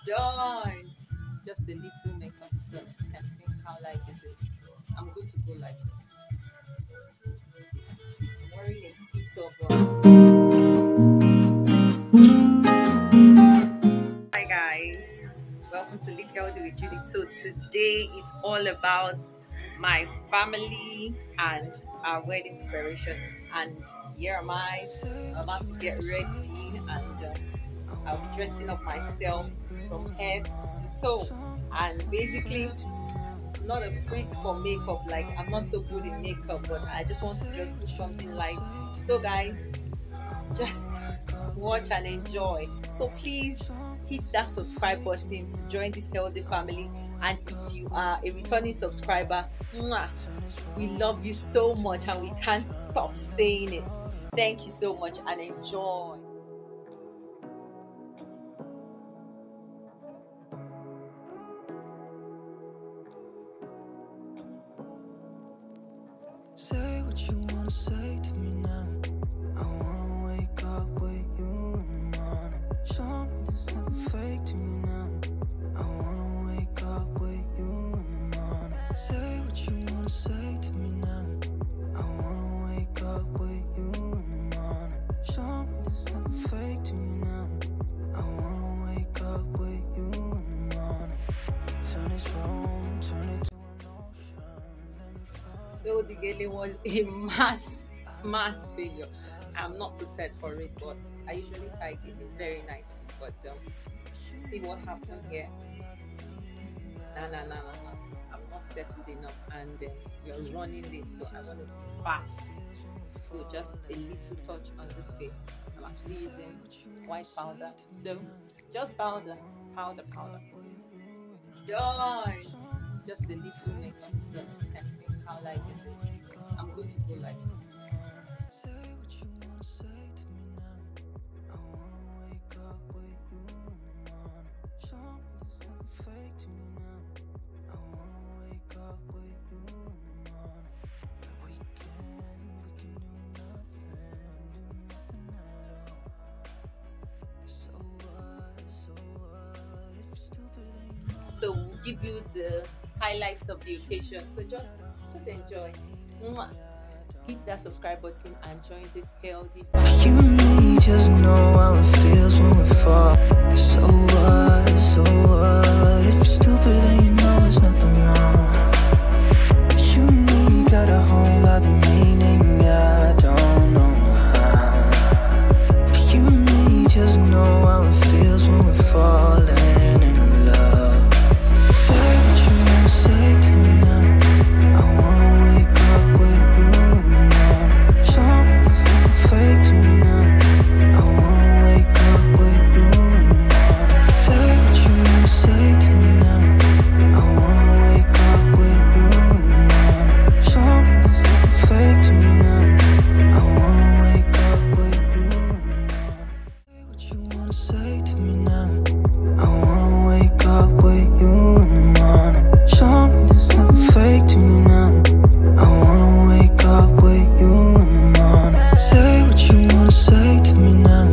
Done. Just a little makeup. Just you can see how light it is. I'm good to go like this. I'm wearing a bit of Hi guys, welcome to Live Healthy with Judith. So today it's all about my family and our wedding preparation. And here am I. I'm about to get ready, and I'll be dressing up myself from head to toe. And basically, I'm not a freak for makeup. Like, I'm not so good in makeup, but I just want to just do something light. So guys, just watch and enjoy. So please hit that subscribe button to join this healthy family. And if you are a returning subscriber, we love you so much and we can't stop saying it. Thank you so much and enjoy. Say what you wanna say to me now. I wanna wake up with you in the morning. Show me there's nothing fake to me now. I wanna wake up with you in the morning. Say what you wanna say to me now. I wanna wake up with you in the morning. Show me there's nothing fake to me now. I wanna wake up with you in the morning. Turn this room, turn it to an ocean. Let me fall. So the gala was a mass failure. I'm not prepared for it, but I usually tie it very nicely. But see what happened here. No. I'm not settled enough, and you're running late, so I want to fast. So just a little touch on this face. I'm actually using white powder. So just powder. Done. Just a little makeup. Just you can see how light it is. I'm good to go like this. Say what you wanna say to me now. I wanna wake up with you in the morning. Show me there's nothing fake to me now. I wanna wake up with you in the morning. We can do nothing at all. So what if you're stupid and you know? So we'll give you the highlights of the occasion. So just enjoy. Mwah. Hit that subscribe button and join this healthy family. You and me just know how it feels when we fall. So what if you're stupid and you know it's nothing wrong? But you and me got a whole other meaning, I don't know how. But you and me just know how it feels when we're falling in love. Say what you wanna say to me now. I wanna wake up with you in the morning. Show me there's nothing fake to me now. I wanna wake up with you in the morning. Say what you wanna say to me now. I wanna wake up with you in the morning. Show me there's nothing fake to me now. I wanna wake up with you in the morning. Say what you wanna say to me now. I wanna wake up with you in the morning. Show me there's nothing fake to me now. I wanna wake up with you in the morning. Say what you wanna say to me now.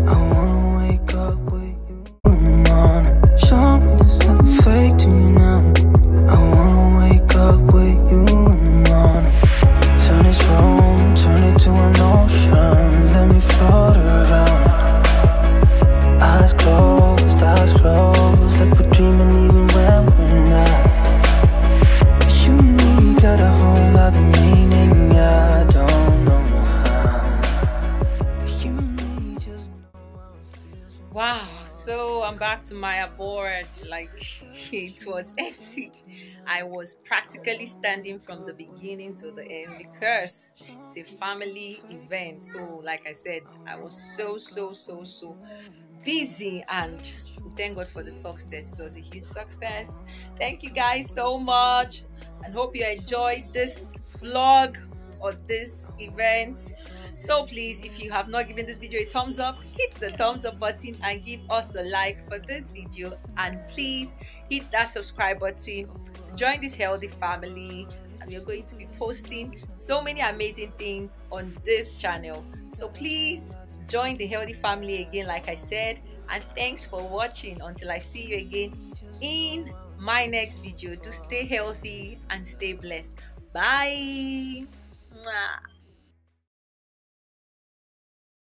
I wanna wake up with you in the morning. Show me there's nothing fake to me now. I wanna wake up with you in the morning. Turn this room, turn it to an ocean. Let me float around. Eyes closed, like we're dreaming even when we're not. But you and me got a whole other meaning, I don't know how. But you and me just know how it feels when Wow, so I'm back to my abode. Like, it was hectic. I was practically standing from the beginning to the end because it's a family event. So like I said, I was so busy, and thank God for the success. It was a huge success. Thank you guys so much, and hope you enjoyed this vlog or this event. So please, if you have not given this video a thumbs up, hit the thumbs up button and give us a like for this video, and please hit that subscribe button to join this healthy family. And we are going to be posting so many amazing things on this channel, so please join the healthy family again, like I said, And thanks for watching. Until I see you again in my next video, do stay healthy and stay blessed. Bye. Mwah.